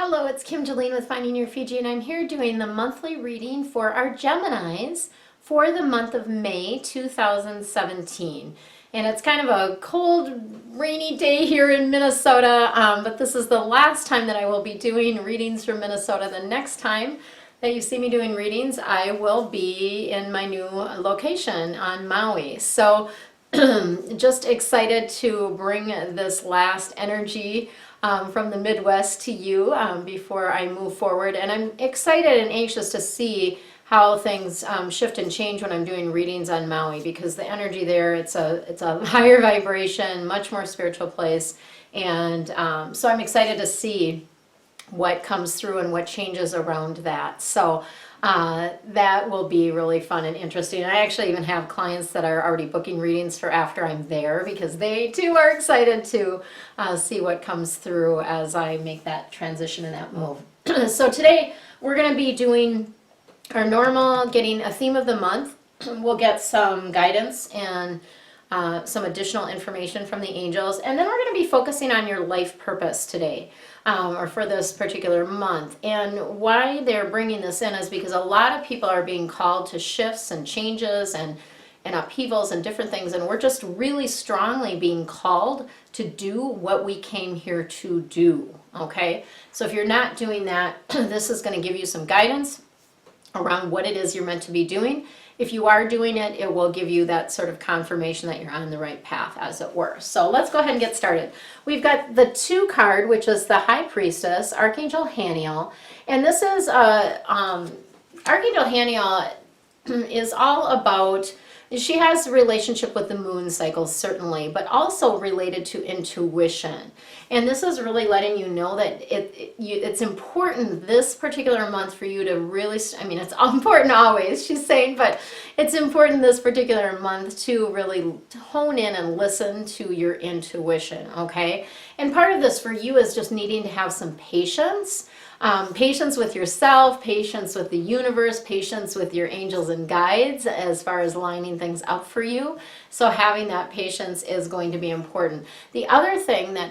Hello, it's Kim Jolene with Finding Your Fiji, and I'm here doing the monthly reading for our Geminis for the month of May 2017. And it's kind of a cold, rainy day here in Minnesota, but this is the last time that I will be doing readings from Minnesota. The next time that you see me doing readings, I will be in my new location on Maui. So just excited to bring this last energy from the Midwest to you before I move forward. And I'm excited and anxious to see how things shift and change when I'm doing readings on Maui, because the energy there, it's a higher vibration, much more spiritual place. And so I'm excited to see what comes through and what changes around that. So that will be really fun and interesting. I actually even have clients that are already booking readings for after I'm there, because they too are excited to see what comes through as I make that transition and that move. So today we're going to be doing our normal, getting a theme of the month. We'll get some guidance and some additional information from the angels, and then we're going to be focusing on your life purpose today, or for this particular month. And why they're bringing this in is because a lot of people are being called to shifts and changes and upheavals and different things, and we're just really strongly being called to do what we came here to do. Okay, so if you're not doing that, this is going to give you some guidance around what it is you're meant to be doing. If you are doing it, it will give you that sort of confirmation that you're on the right path, as it were. So let's go ahead and get started. We've got the 2 card, which is the High Priestess, Archangel Haniel. And this is, Archangel Haniel is all about, she has a relationship with the moon cycles, certainly, but also related to intuition. And this is really letting you know that it's important this particular month for you to really, I mean, it's important always, she's saying, but it's important this particular month to really hone in and listen to your intuition, okay? And part of this for you is just needing to have some patience. Patience with yourself, patience with the universe, patience with your angels and guides as far as lining things up for you. So having that patience is going to be important. The other thing that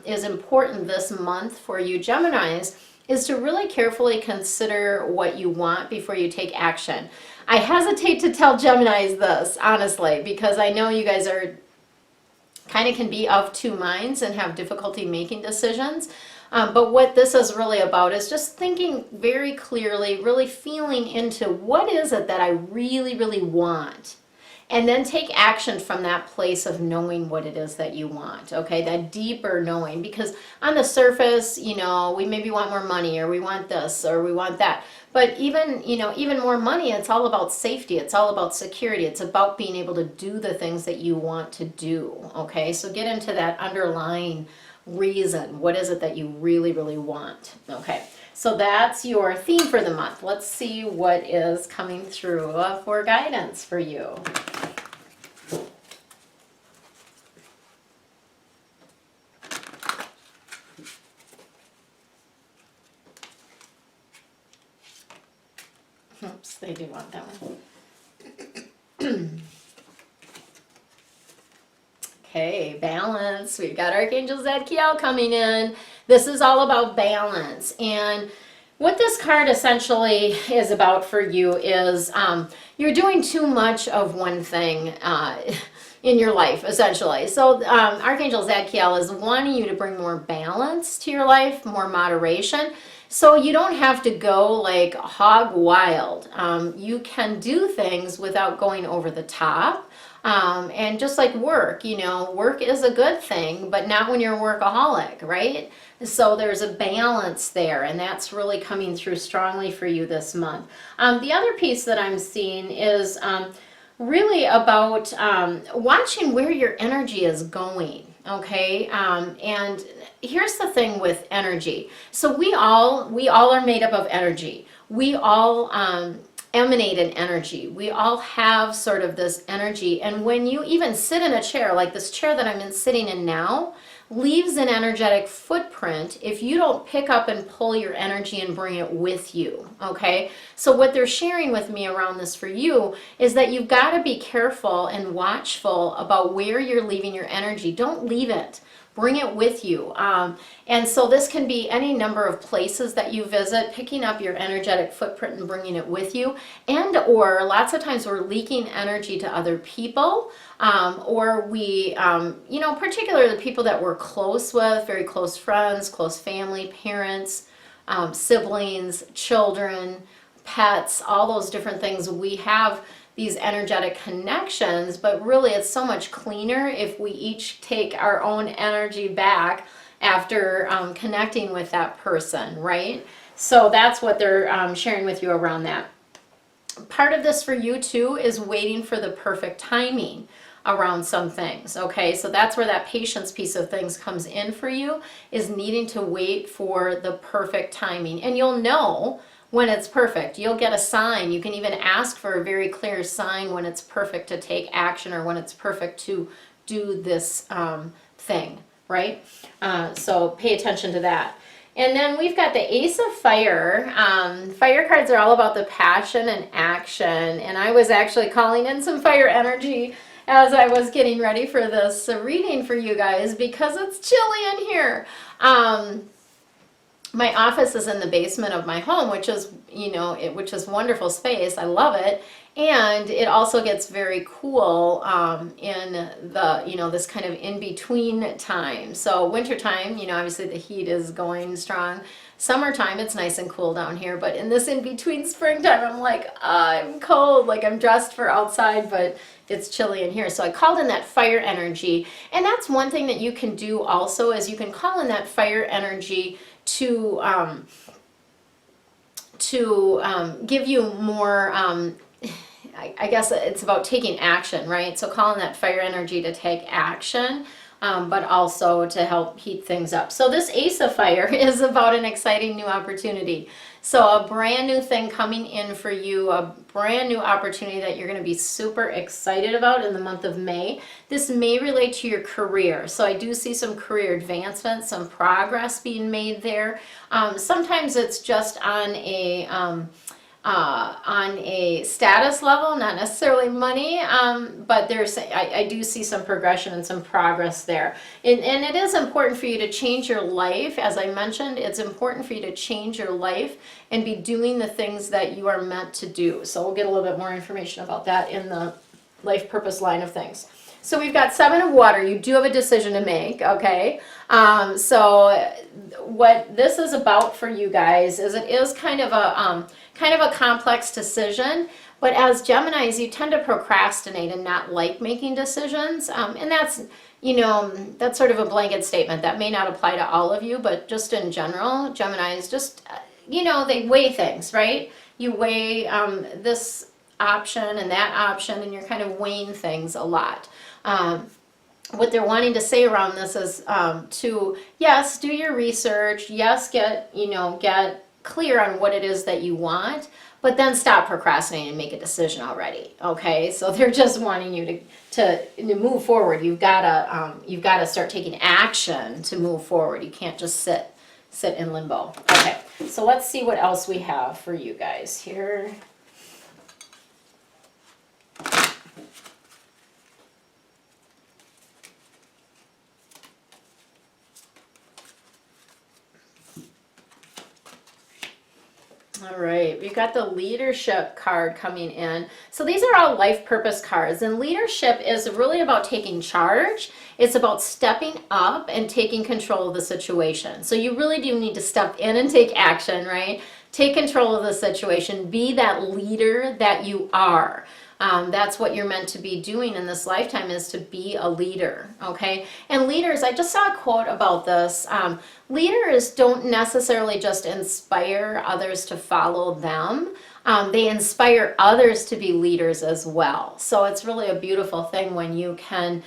is important this month for you Geminis is to really carefully consider what you want before you take action. I hesitate to tell Geminis this, honestly, because I know you guys are kind of can be of 2 minds and have difficulty making decisions. But what this is really about is just thinking very clearly, really feeling into what is it that I really, really want. And then take action from that place of knowing what it is that you want, okay? That deeper knowing, because on the surface, you know, we maybe want more money, or we want this, or we want that. But even, you know, even more money, it's all about safety. It's all about security. It's about being able to do the things that you want to do, okay? So get into that underlying reason. What is it that you really, really want? Okay, so that's your theme for the month. Let's see what is coming through for guidance for you. Oops, they do want that one. Okay, balance. We've got Archangel Zadkiel coming in. This is all about balance. And what this card essentially is about for you is you're doing too much of one thing in your life, essentially. So Archangel Zadkiel is wanting you to bring more balance to your life, more moderation. So you don't have to go like hog wild. You can do things without going over the top. And just like work, you know, work is a good thing, but not when you're a workaholic, right? So there's a balance there, and that's really coming through strongly for you this month. The other piece that I'm seeing is really about watching where your energy is going, okay? And here's the thing with energy. So we all are made up of energy. We all emanate an energy. We all have sort of this energy, and when you even sit in a chair, like this chair that I'm sitting in now, leaves an energetic footprint if you don't pick up and pull your energy and bring it with you, okay? So what they're sharing with me around this for you is that you've got to be careful and watchful about where you're leaving your energy. Don't leave it. bring it with you. And so this can be any number of places that you visit, picking up your energetic footprint and bringing it with you. And or lots of times we're leaking energy to other people, or we, you know, particularly the people that we're close with, very close friends, close family, parents, siblings, children, pets, all those different things. We have these energetic connections, but really it's so much cleaner if we each take our own energy back after connecting with that person, right? So that's what they're sharing with you around that. Part of this for you too is waiting for the perfect timing around some things, okay? So that's where that patience piece of things comes in for you, is needing to wait for the perfect timing. And you'll know when it's perfect. You'll get a sign. You can even ask for a very clear sign when it's perfect to take action, or when it's perfect to do this thing, right? So pay attention to that. And then we've got the Ace of Fire. Fire cards are all about the passion and action. And I was actually calling in some fire energy as I was getting ready for this reading for you guys, because it's chilly in here. My office is in the basement of my home, which is, you know, which is wonderful space. I love it. And it also gets very cool in the, you know, this kind of in-between time. So wintertime, you know, obviously the heat is going strong. Summertime, it's nice and cool down here. But in this in-between springtime, I'm like, I'm cold. Like, I'm dressed for outside, but it's chilly in here. So I called in that fire energy. And that's one thing that you can do also, is you can call in that fire energy to give you more, I guess it's about taking action, right? So calling that fire energy to take action, but also to help heat things up. So this Ace of Fire is about an exciting new opportunity. So a brand new thing coming in for you, a brand new opportunity that you're going to be super excited about in the month of May. This may relate to your career. So I do see some career advancement, some progress being made there. Sometimes it's just on a status level, not necessarily money, but there's, I do see some progression and some progress there. And it is important for you to change your life. As I mentioned, it's important for you to change your life and be doing the things that you are meant to do. So we'll get a little bit more information about that in the life purpose line of things. So we've got Seven of Water. You do have a decision to make, okay? So what this is about for you guys is, it is kind of a complex decision, but as Geminis, you tend to procrastinate and not like making decisions. And that's, you know, that's sort of a blanket statement that may not apply to all of you, but just in general, Geminis just, you know, they weigh things, right? You weigh this option and that option, and you're kind of weighing things a lot. What they're wanting to say around this is to, yes, do your research, yes, get clear on what it is that you want, but then stop procrastinating and make a decision already. Okay, so they're just wanting you to move forward. You've got to start taking action to move forward. You can't just sit in limbo. Okay, so let's see what else we have for you guys here. All right, we've got the leadership card coming in. So these are all life purpose cards, and leadership is really about taking charge. It's about stepping up and taking control of the situation. So you really do need to step in and take action, right? Take control of the situation. Be that leader that you are. That's what you're meant to be doing in this lifetime, is to be a leader, okay? And leaders, I just saw a quote about this. Leaders don't necessarily just inspire others to follow them. They inspire others to be leaders as well. So it's really a beautiful thing when you can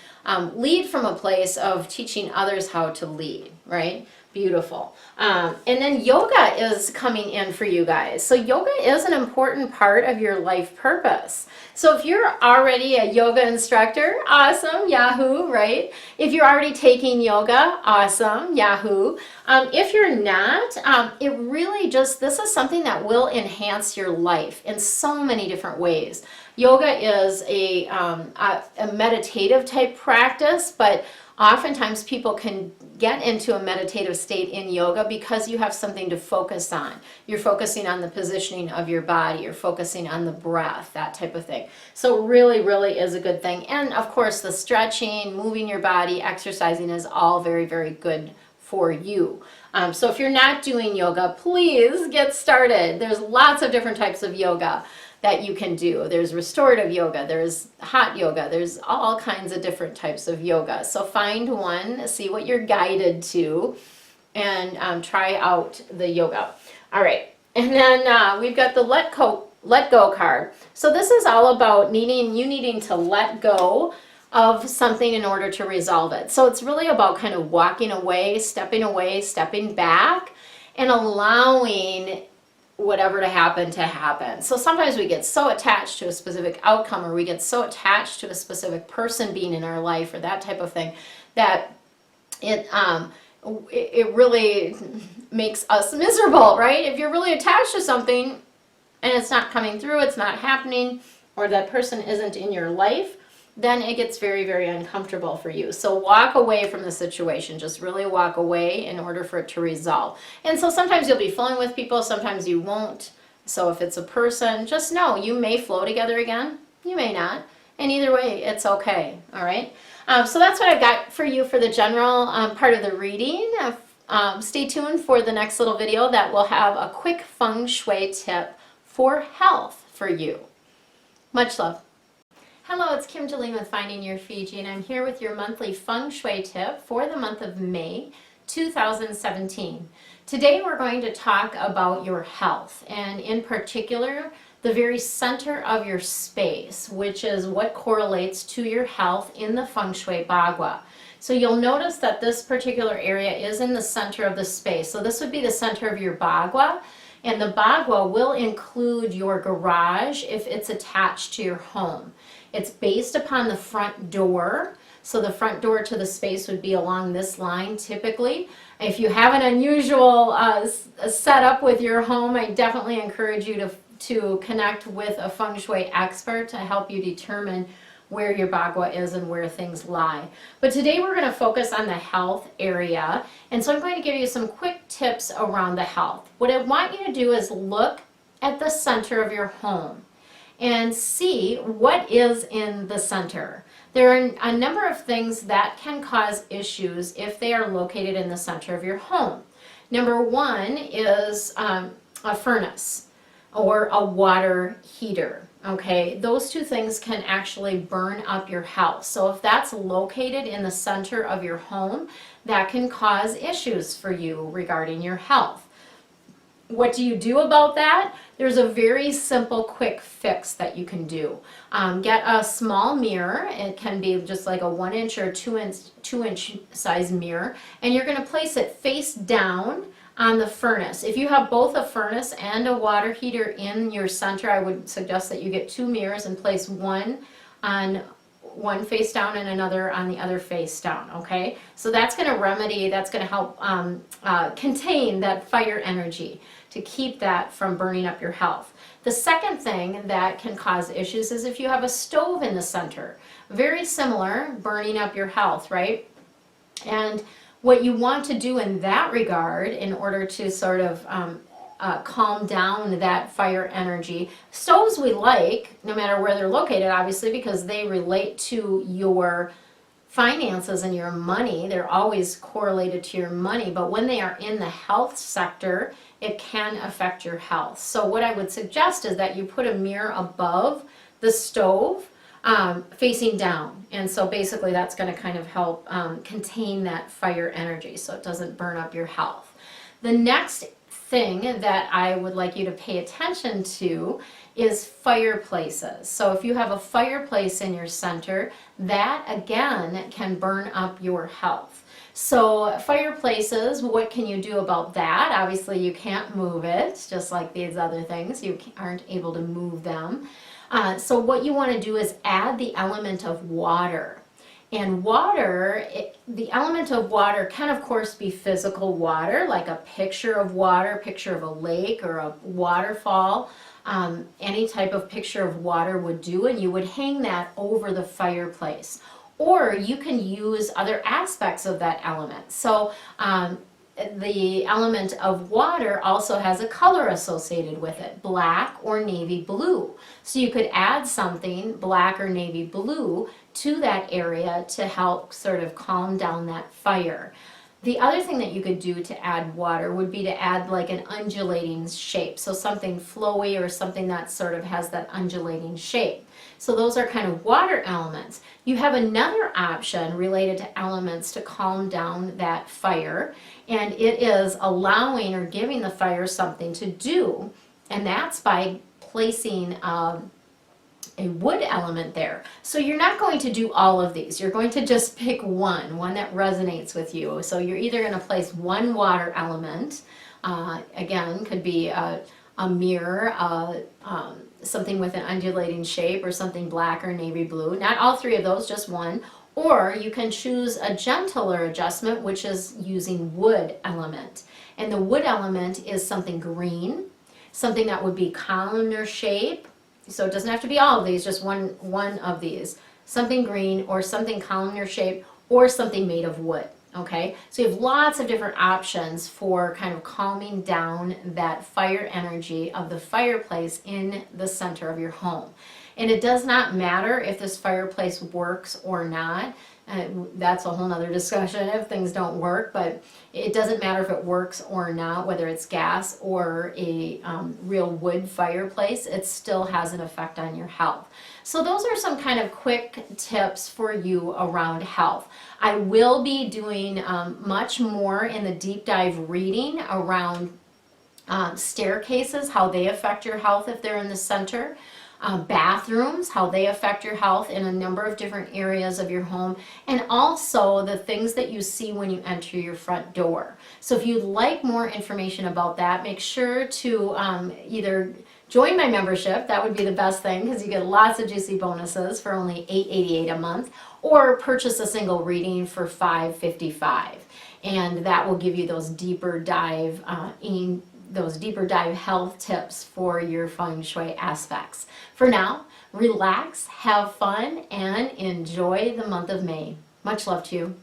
lead from a place of teaching others how to lead, right? Beautiful. And then yoga is coming in for you guys. So yoga is an important part of your life purpose. So if you're already a yoga instructor, awesome, yahoo, right? If you're already taking yoga, awesome, yahoo. If you're not, it really just, this is something that will enhance your life in so many different ways. Yoga is a meditative type practice, but oftentimes people can get into a meditative state in yoga because you have something to focus on. You're focusing on the positioning of your body, you're focusing on the breath, that type of thing. So really, really is a good thing. And of course, the stretching, moving your body, exercising is all very, very good for you. So if you're not doing yoga, please get started. There's lots of different types of yoga that you can do. There's restorative yoga, there's hot yoga, there's all kinds of different types of yoga. So find one, see what you're guided to, and try out the yoga. All right, and then we've got the let go card. So this is all about needing to let go of something in order to resolve it. So it's really about kind of walking away, stepping back, and allowing whatever to happen. So sometimes we get so attached to a specific outcome, or we get so attached to a specific person being in our life, or that type of thing, that it really makes us miserable, right? If you're really attached to something and it's not coming through, it's not happening, or that person isn't in your life, then it gets very, very uncomfortable for you. So walk away from the situation. Just really walk away in order for it to resolve. And so sometimes you'll be flowing with people, sometimes you won't. So if it's a person, just know you may flow together again, you may not. And either way, it's okay, all right? So that's what I've got for you for the general part of the reading. Stay tuned for the next little video that will have a quick Feng Shui tip for health for you. Much love. Hello, it's Kim Jolene with Finding Your Fiji, and I'm here with your monthly Feng Shui tip for the month of May 2017. Today we're going to talk about your health, and in particular, the very center of your space, which is what correlates to your health in the Feng Shui Bagua. So you'll notice that this particular area is in the center of the space. So this would be the center of your Bagua, and the Bagua will include your garage if it's attached to your home. It's based upon the front door, so the front door to the space would be along this line typically. If you have an unusual setup with your home, I definitely encourage you to connect with a Feng Shui expert to help you determine where your Bagua is and where things lie. But today we're going to focus on the health area, and so I'm going to give you some quick tips around the health. What I want you to do is look at the center of your home and see what is in the center. There are a number of things that can cause issues if they are located in the center of your home. Number one is a furnace or a water heater. Okay, those two things can actually burn up your house. So if that's located in the center of your home, that can cause issues for you regarding your health. What do you do about that? There's a very simple quick fix that you can do. Get a small mirror. It can be just like a 1 inch or 2 inch size mirror, and you're going to place it face down on the furnace. If you have both a furnace and a water heater in your center, I would suggest that you get 2 mirrors and place one on one face down and another on the other face down, okay? So that's going to remedy, that's going to help contain that fire energy to keep that from burning up your health. The second thing that can cause issues is if you have a stove in the center. Very similar, burning up your health, right? And what you want to do in that regard, in order to sort of calm down that fire energy, stoves we like, no matter where they're located, obviously, because they relate to your finances and your money. They're always correlated to your money, but when they are in the health sector, it can affect your health. So what I would suggest is that you put a mirror above the stove, facing down, and so basically that's going to kind of help contain that fire energy so it doesn't burn up your health. The next thing that I would like you to pay attention to is fireplaces. So if you have a fireplace in your center, that again can burn up your health. So fireplaces, what can you do about that? Obviously you can't move it, just like these other things. You aren't able to move them. So what you want to do is add the element of water. And water, the element of water can of course be physical water, like a picture of water, picture of a lake or a waterfall. Any type of picture of water would do, and you would hang that over the fireplace. or you can use other aspects of that element. So the element of water also has a color associated with it, black or navy blue. So you could add something black or navy blue to that area to help sort of calm down that fire. The other thing that you could do to add water would be to add like an undulating shape. So something flowy or something that sort of has that undulating shape. So those are kind of water elements. You have another option related to elements to calm down that fire, and it is allowing or giving the fire something to do, and that's by placing a wood element there. So you're not going to do all of these. You're going to just pick one that resonates with you. So you're either going to place one water element, again, could be a mirror, something with an undulating shape, or something black or navy blue. Not all three of those, just one. Or you can choose a gentler adjustment, which is using wood element. And the wood element is something green, something that would be columnar shape. So it doesn't have to be all of these, just one of these. Something green or something columnar shape or something made of wood. Okay, so you have lots of different options for kind of calming down that fire energy of the fireplace in the center of your home. And it does not matter if this fireplace works or not. That's a whole nother discussion if things don't work, but it doesn't matter if it works or not, whether it's gas or a real wood fireplace, it still has an effect on your health. So those are some kind of quick tips for you around health. I will be doing much more in the deep dive reading around staircases, how they affect your health if they're in the center. Bathrooms, how they affect your health in a number of different areas of your home, and also the things that you see when you enter your front door. So if you'd like more information about that, make sure to either join my membership, that would be the best thing because you get lots of juicy bonuses for only $8.88 a month, or purchase a single reading for $5.55, and that will give you those deeper dive health tips for your Feng Shui aspects. For now, relax, have fun, and enjoy the month of May. Much love to you.